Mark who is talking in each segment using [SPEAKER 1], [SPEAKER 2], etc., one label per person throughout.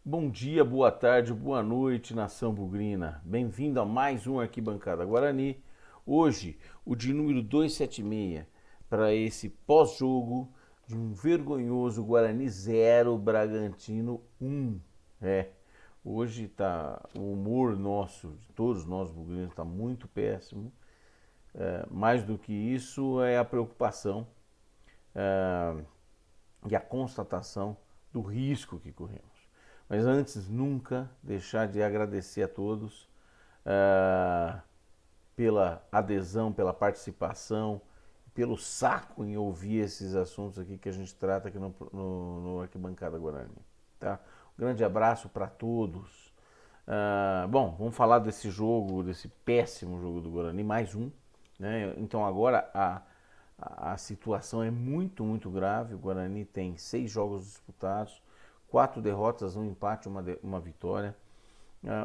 [SPEAKER 1] Bom dia, boa tarde, boa noite, nação bugrina. Bem-vindo a mais um Arquibancada Guarani. Hoje, o de número 276, para esse pós-jogo de um vergonhoso Guarani 0, Bragantino 1. Hoje tá o humor nosso, de todos nós bugrinos, está muito péssimo. Mais do que isso é a preocupação e a constatação do risco que corremos. Mas antes, nunca deixar de agradecer a todos pela adesão, pela participação, pelo saco em ouvir esses assuntos aqui que a gente trata aqui no Arquibancada Guarani. Tá? Um grande abraço para todos. Bom, vamos falar desse jogo, desse péssimo jogo do Guarani, mais um. Né? Então agora a situação é muito, muito grave. O Guarani tem 6 jogos disputados, 4 derrotas, um empate, uma vitória.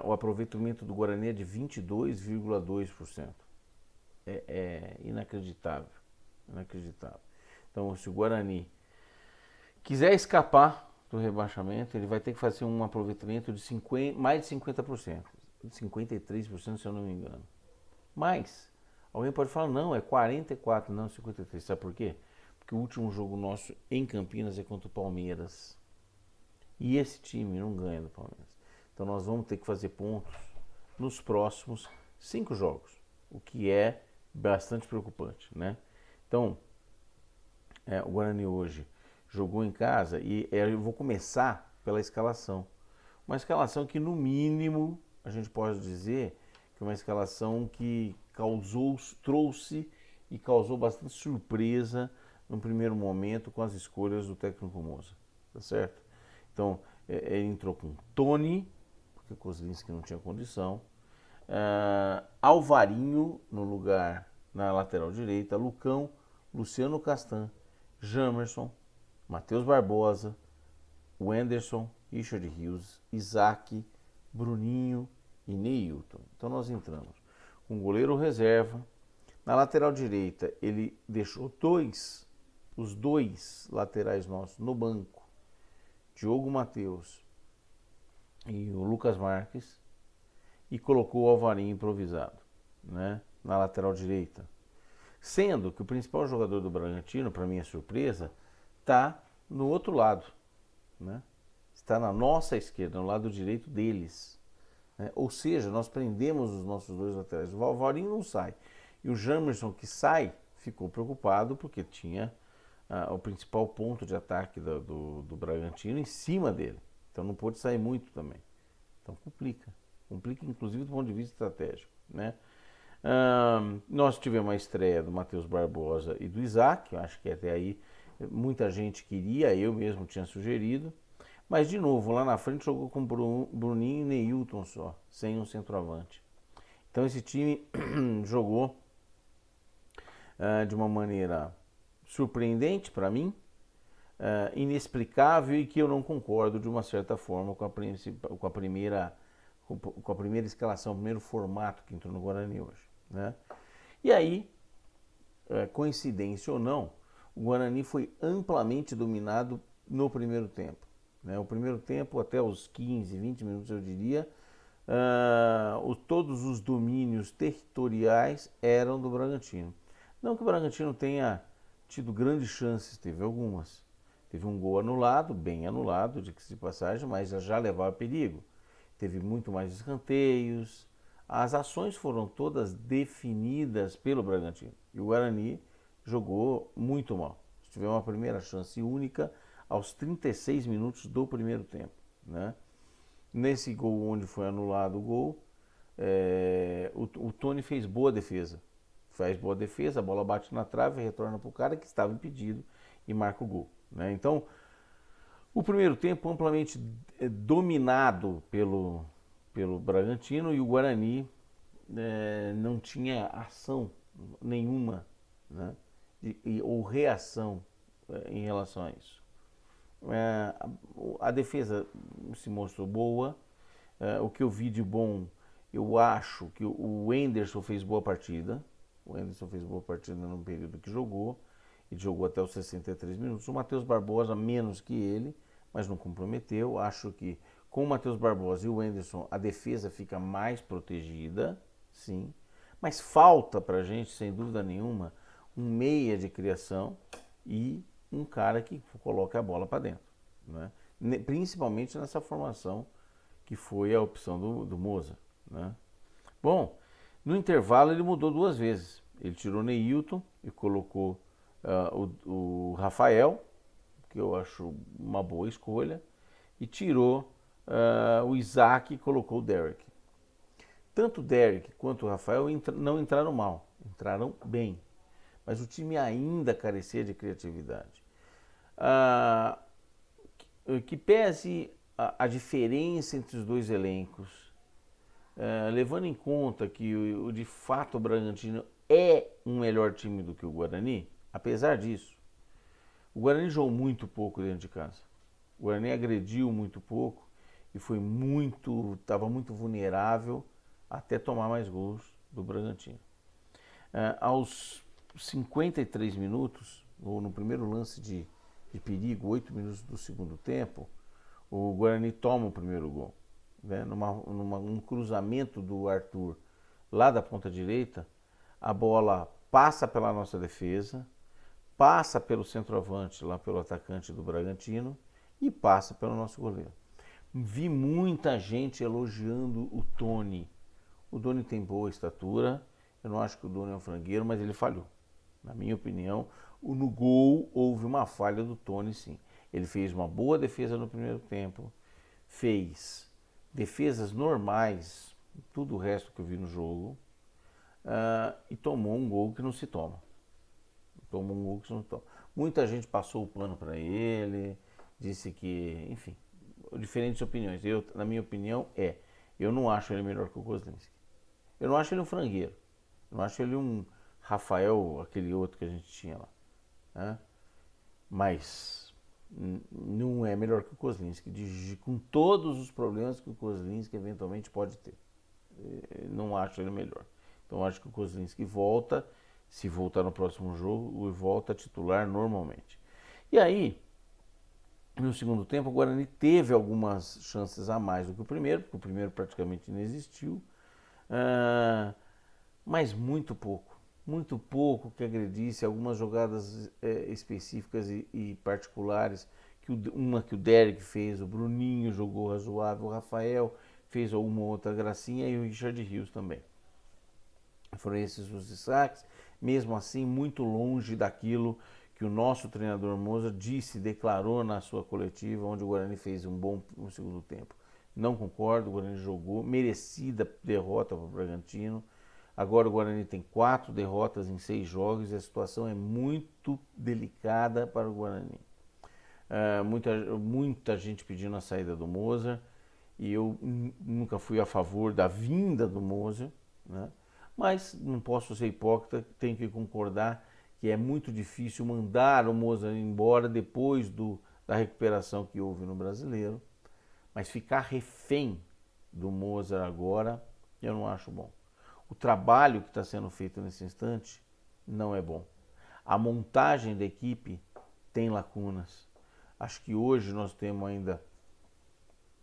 [SPEAKER 1] O aproveitamento do Guarani é de 22,2%. É inacreditável. Inacreditável. Então, se o Guarani quiser escapar do rebaixamento, ele vai ter que fazer um aproveitamento de mais de 50%. De 53%, se eu não me engano. Mas, alguém pode falar, não, é 44%, não 53%. Sabe por quê? Porque o último jogo nosso em Campinas é contra o Palmeiras. E esse time não ganha do Palmeiras. Então nós vamos ter que fazer pontos nos próximos 5 jogos, o que é bastante preocupante, né? Então, o Guarani hoje jogou em casa e eu vou começar pela escalação. Uma escalação que, no mínimo, a gente pode dizer que é uma escalação que trouxe e causou bastante surpresa no primeiro momento com as escolhas do técnico Moza, tá certo? Então, ele entrou com Tony, porque Kozlinski não tinha condição, Alvarinho no lugar na lateral direita, Lucão, Luciano Castan, Jamerson, Matheus Barbosa, Wenderson, Richard Rios, Isaac, Bruninho e Neilton. Então nós entramos com goleiro reserva. Na lateral direita ele deixou os dois laterais nossos no banco, Diogo Matheus e o Lucas Marques, e colocou o Alvarinho improvisado, né, na lateral direita. Sendo que o principal jogador do Bragantino, para minha surpresa, está no outro lado, né? Está na nossa esquerda, no lado direito deles. Né? Ou seja, nós prendemos os nossos dois laterais. O Alvarinho não sai. E o Jamerson, que sai, ficou preocupado porque tinha o principal ponto de ataque do Bragantino em cima dele. Então não pôde sair muito também. Então complica. Complica inclusive do ponto de vista estratégico. Né? Nós tivemos a estreia do Matheus Barbosa e do Isaac. Eu acho que até aí muita gente queria, eu mesmo tinha sugerido. Mas de novo, lá na frente jogou com Bruninho e Neilton só, sem um centroavante. Então esse time jogou de uma maneira surpreendente para mim, inexplicável e que eu não concordo de uma certa forma com a primeira escalação, o primeiro formato que entrou no Guarani hoje. Né? E aí, coincidência ou não, o Guarani foi amplamente dominado no primeiro tempo. Né? O primeiro tempo, até os 15, 20 minutos eu diria, todos os domínios territoriais eram do Bragantino. Não que o Bragantino tenha tido grandes chances, teve algumas. Teve um gol anulado, bem anulado, de passagem, mas já levava perigo. Teve muito mais escanteios. As ações foram todas definidas pelo Bragantino. E o Guarani jogou muito mal. Tivemos uma primeira chance única aos 36 minutos do primeiro tempo. Né? Nesse gol onde foi anulado o gol, o Tony fez boa defesa. Faz boa defesa, a bola bate na trave, retorna para o cara que estava impedido e marca o gol. Né? Então, o primeiro tempo amplamente dominado pelo Bragantino, e o Guarani não tinha ação nenhuma, né? Ou reação em relação a isso. A defesa se mostrou boa. O que eu vi de bom, eu acho que o Wenderson fez boa partida. O Wenderson fez boa partida no período que jogou. Ele jogou até os 63 minutos. O Matheus Barbosa menos que ele, mas não comprometeu. Acho que com o Matheus Barbosa e o Wenderson, a defesa fica mais protegida, sim. Mas falta pra gente, sem dúvida nenhuma, um meia de criação e um cara que coloque a bola para dentro, né? Principalmente nessa formação que foi a opção do Moza, né? Bom, no intervalo ele mudou duas vezes. Ele tirou Neilton e colocou o Rafael, que eu acho uma boa escolha, e tirou o Isaac e colocou o Derek. Tanto o Derek quanto o Rafael não entraram mal, entraram bem. Mas o time ainda carecia de criatividade. Que pese a diferença entre os dois elencos, levando em conta que de fato o Bragantino é um melhor time do que o Guarani, apesar disso, o Guarani jogou muito pouco dentro de casa. O Guarani agrediu muito pouco e estava muito vulnerável até tomar mais gols do Bragantino. Aos 53 minutos, ou no primeiro lance de perigo, 8 minutos do segundo tempo, o Guarani toma o primeiro gol. Né? Um cruzamento do Arthur lá da ponta direita, a bola passa pela nossa defesa, passa pelo centroavante, lá pelo atacante do Bragantino, e passa pelo nosso goleiro. Vi muita gente elogiando o Tony. O Doni tem boa estatura, eu não acho que o Doni é um frangueiro, mas ele falhou. Na minha opinião, no gol houve uma falha do Tony, sim. Ele fez uma boa defesa no primeiro tempo, fez defesas normais, tudo o resto que eu vi no jogo, e tomou um gol que não se toma. Muita gente passou o pano para ele, disse que, enfim, diferentes opiniões. Na minha opinião, eu não acho ele melhor que o Kozlinski. Eu não acho ele um frangueiro. Eu não acho ele um Rafael, aquele outro que a gente tinha lá. Né? Mas não é melhor que o Kozlinski, com todos os problemas que o Kozlinski eventualmente pode ter. Não acho ele melhor. Então acho que o Kozlinski volta, se voltar no próximo jogo, volta a titular normalmente. E aí, no segundo tempo, o Guarani teve algumas chances a mais do que o primeiro, porque o primeiro praticamente não existiu. Mas muito pouco que agredisse, algumas jogadas específicas e particulares, uma que o Derek fez, o Bruninho jogou razoável, o Rafael fez alguma outra gracinha e o Richard Rios também. Foram esses os destaques, mesmo assim muito longe daquilo que o nosso treinador Moza declarou na sua coletiva, onde o Guarani fez um bom segundo tempo. Não concordo, o Guarani jogou, merecida derrota para o Bragantino. Agora o Guarani tem 4 derrotas em 6 jogos e a situação é muito delicada para o Guarani. Muita gente pedindo a saída do Moza e eu nunca fui a favor da vinda do Moza, né? Mas não posso ser hipócrita, tenho que concordar que é muito difícil mandar o Moza embora depois da recuperação que houve no Brasileiro. Mas ficar refém do Mozart agora, eu não acho bom. O trabalho que está sendo feito nesse instante não é bom. A montagem da equipe tem lacunas. Acho que hoje nós temos ainda,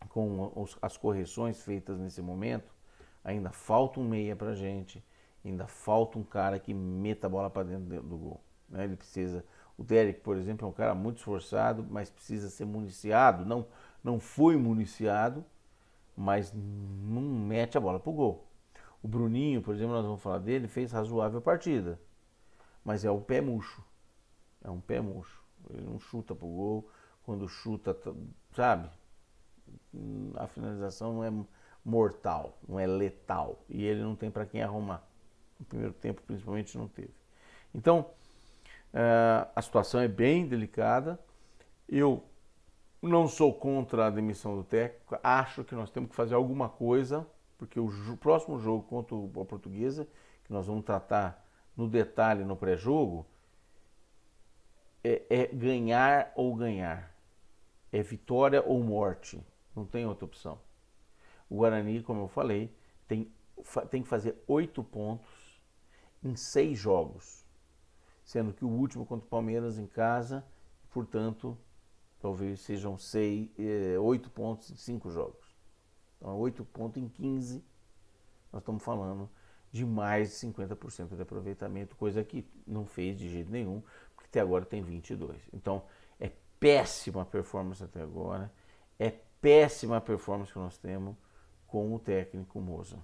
[SPEAKER 1] com as correções feitas nesse momento, ainda falta um meia pra gente, ainda falta um cara que meta a bola para dentro do gol. Né? Ele precisa. O Derek, por exemplo, é um cara muito esforçado, mas precisa ser municiado. Não foi municiado, mas não mete a bola pro gol. O Bruninho, por exemplo, nós vamos falar dele, fez razoável partida, mas é o pé murcho. É um pé murcho. Ele não chuta pro gol, quando chuta, sabe? A finalização não é mortal, não é letal, e ele não tem para quem arrumar. No primeiro tempo, principalmente, não teve. Então, a situação é bem delicada. Eu não sou contra a demissão do técnico, acho que nós temos que fazer alguma coisa, porque o próximo jogo contra a Portuguesa, que nós vamos tratar no detalhe no pré-jogo, é ganhar ou ganhar. É vitória ou morte. Não tem outra opção. O Guarani, como eu falei, tem que fazer 8 pontos em 6 jogos, sendo que o último contra o Palmeiras em casa, portanto, talvez sejam 8 pontos em 5 jogos. Então, 8 pontos em 15, nós estamos falando de mais de 50% de aproveitamento, coisa que não fez de jeito nenhum, porque até agora tem 22. Então, é péssima a performance até agora, é péssima a performance que nós temos com o técnico Moza,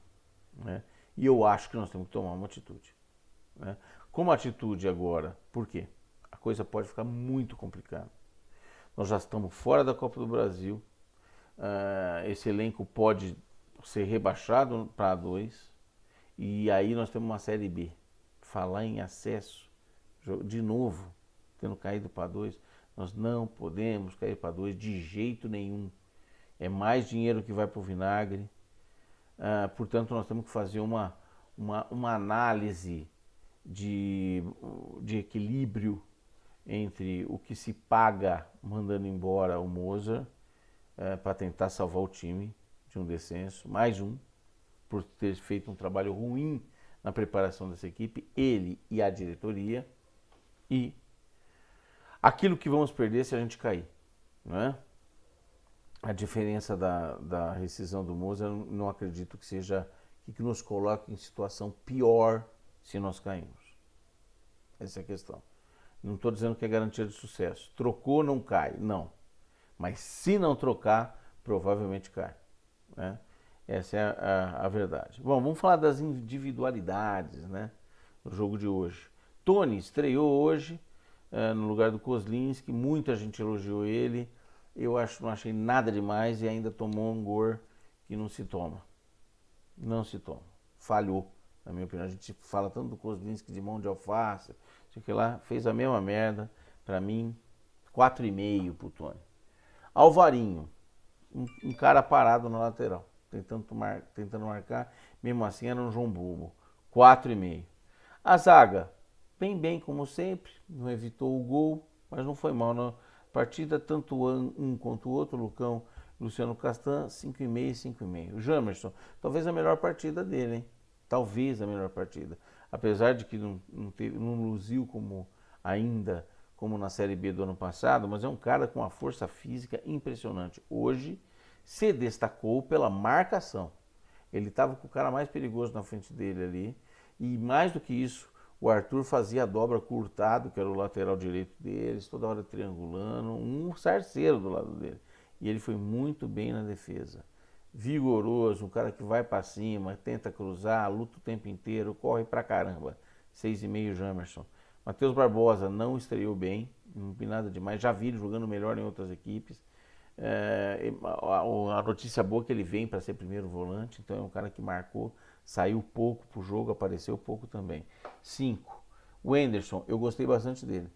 [SPEAKER 1] né? E eu acho que nós temos que tomar uma atitude, né? Como atitude agora, por quê? A coisa pode ficar muito complicada. Nós já estamos fora da Copa do Brasil, esse elenco pode ser rebaixado para A2, e aí nós temos uma Série B. Falar em acesso, de novo, tendo caído para A2, nós não podemos cair para A2 de jeito nenhum. É mais dinheiro que vai para o vinagre. Portanto, nós temos que fazer uma análise de equilíbrio entre o que se paga mandando embora o Moza para tentar salvar o time de um descenso, mais um, por ter feito um trabalho ruim na preparação dessa equipe, ele e a diretoria, e aquilo que vamos perder se a gente cair, não é? A diferença da rescisão do Moza, não acredito que seja que nos coloque em situação pior se nós caímos. Essa é a questão. Não estou dizendo que é garantia de sucesso. Trocou, não cai. Não. Mas se não trocar, provavelmente cai, né? Essa é a verdade. Bom, vamos falar das individualidades, né, no jogo de hoje. Tony estreou hoje no lugar do Kozlinski. Muita gente elogiou ele. Eu não achei nada demais e ainda tomou um gol que não se toma. Não se toma. Falhou, na minha opinião. A gente fala tanto do Kozlinski de mão de alface, sei que lá, fez a mesma merda. Para mim, 4,5 pro Tony. Alvarinho, um cara parado na lateral, tentando marcar, mesmo assim era um João Bobo. 4,5. A zaga, bem como sempre, não evitou o gol, mas não foi mal na partida, tanto um quanto o outro, Lucão, Luciano Castan, 5,5 e 5,5. O Jamerson, talvez a melhor partida dele, hein? Talvez a melhor partida. Apesar de que não luziu como na Série B do ano passado, mas é um cara com uma força física impressionante. Hoje se destacou pela marcação. Ele estava com o cara mais perigoso na frente dele ali, e mais do que isso, o Arthur fazia a dobra com o Hurtado, que era o lateral direito deles, toda hora triangulando, um sarceiro do lado dele. E ele foi muito bem na defesa. Vigoroso, um cara que vai para cima, tenta cruzar, luta o tempo inteiro, corre pra caramba. 6,5 Jamerson. Matheus Barbosa não estreou bem, não vi nada demais, já vi ele jogando melhor em outras equipes. A notícia boa é que ele vem para ser primeiro volante, então é um cara que marcou, saiu pouco pro jogo, apareceu pouco também. 5. O Anderson, eu gostei bastante dele.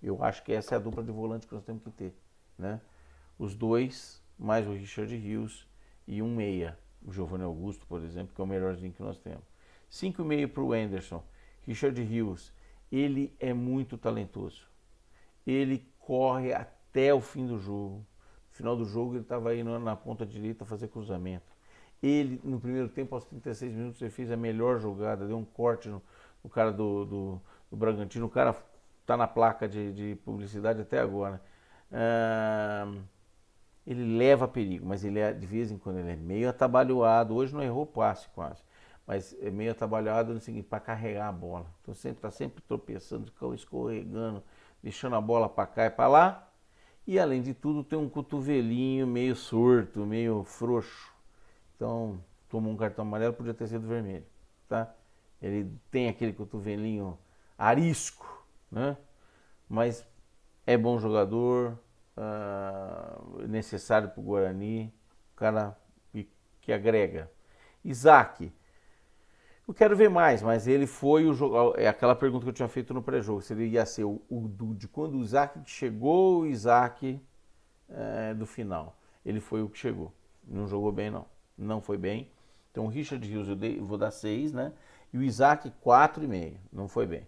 [SPEAKER 1] Eu acho que essa é a dupla de volante que nós temos que ter, né? Os dois, mais o Richard Rios e um meia, o Giovanni Augusto, por exemplo, que é o melhorzinho que nós temos. 5,5 para o Anderson. Richard Rios, ele é muito talentoso. Ele corre até o fim do jogo. No final do jogo ele estava aí na ponta direita fazer cruzamento. Ele, no primeiro tempo, aos 36 minutos, ele fez a melhor jogada, deu um corte no cara do Bragantino. O cara está na placa de publicidade até agora. Ele leva perigo, mas ele de vez em quando ele é meio atabalhoado. Hoje não errou passe quase, mas é meio atabalhoado no seguinte, para carregar a bola. Então está sempre tropeçando, escorregando, deixando a bola para cá e para lá. E além de tudo tem um cotovelinho meio surto, meio frouxo. Então tomou um cartão amarelo, podia ter sido vermelho, tá? Ele tem aquele cotovelinho arisco, né? Mas é bom jogador, necessário para o Guarani, um cara que agrega. Isaac, eu quero ver mais, mas ele foi o jogo. É aquela pergunta que eu tinha feito no pré-jogo: se ele ia ser de quando o Isaac chegou, o Isaac do final. Ele foi o que chegou. Não jogou bem, não. Não foi bem. Então o Richard Rios eu vou dar 6, né? E o Isaac 4,5. Não foi bem.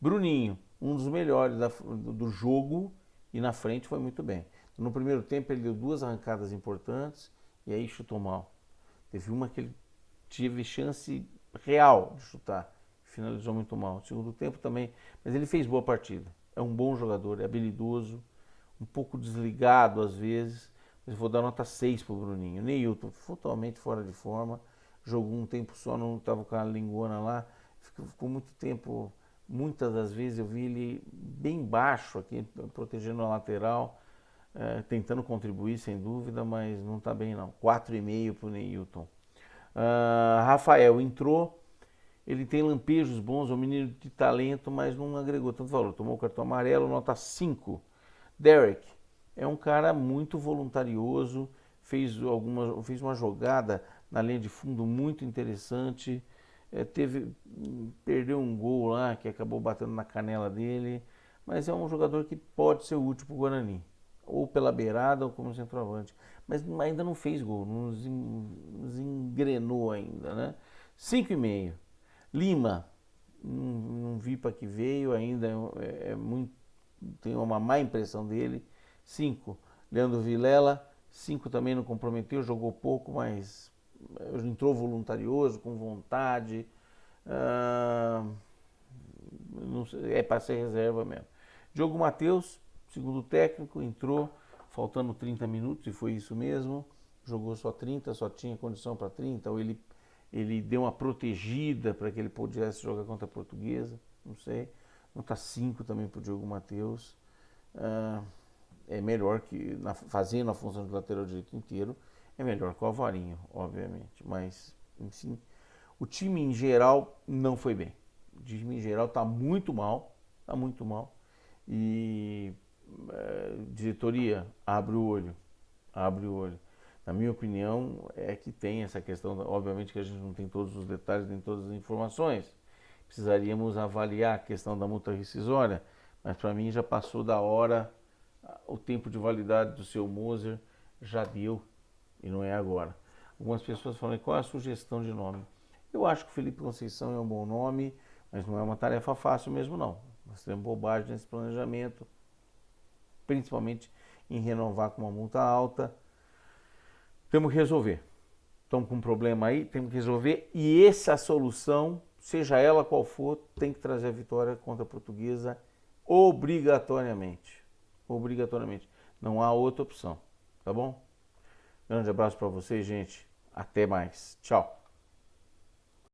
[SPEAKER 1] Bruninho, um dos melhores do jogo, e na frente foi muito bem. No primeiro tempo ele deu 2 arrancadas importantes e aí chutou mal. Teve uma que ele teve chance real de chutar, finalizou muito mal. No segundo tempo também, mas ele fez boa partida. É um bom jogador, é habilidoso. um pouco desligado às vezes, mas eu vou dar nota 6 pro Bruninho. Neilton, totalmente fora de forma, jogou um tempo só, não estava com a linguona lá, ficou muito tempo, muitas das vezes eu vi ele bem baixo aqui, protegendo a lateral, tentando contribuir sem dúvida, mas não está bem não. 4,5 pro Neilton. Rafael entrou, ele tem lampejos bons, é um menino de talento, mas não agregou tanto valor. Tomou o cartão amarelo, nota 5. Derek é um cara muito voluntarioso, fez uma jogada na linha de fundo muito interessante, perdeu um gol lá que acabou batendo na canela dele, mas é um jogador que pode ser útil para o Guarani, ou pela beirada ou como centroavante, mas ainda não fez gol, não engrenou ainda, né? 5,5. Lima, não vi para que veio ainda, tenho uma má impressão dele. 5. Leandro Vilela, 5 também não comprometeu, jogou pouco, mas entrou voluntarioso, com vontade. É para ser reserva mesmo. Diogo Matheus, segundo técnico, entrou faltando 30 minutos, e foi isso mesmo. Jogou só 30, só tinha condição para 30, ou ele deu uma protegida para que ele pudesse jogar contra a Portuguesa, não sei. Nota 5 também para o Diogo Matheus. É melhor que, fazendo a função de lateral direito inteiro, é melhor que o Alvarinho, obviamente. Mas, enfim, o time em geral não foi bem. O time em geral está muito mal, E diretoria, abre o olho. Na minha opinião, é que tem essa questão, obviamente que a gente não tem todos os detalhes, nem todas as informações. Precisaríamos avaliar a questão da multa rescisória, mas para mim já passou da hora, o tempo de validade do seu Moser já deu e não é agora. Algumas pessoas falam, qual é a sugestão de nome? Eu acho que o Felipe Conceição é um bom nome, mas não é uma tarefa fácil mesmo não. Nós temos bobagem nesse planejamento, principalmente em renovar com uma multa alta. Temos que resolver. Estamos com um problema aí, temos que resolver. E essa solução, seja ela qual for, tem que trazer a vitória contra a Portuguesa obrigatoriamente. Não há outra opção, tá bom? Grande abraço para vocês, gente. Até mais. Tchau.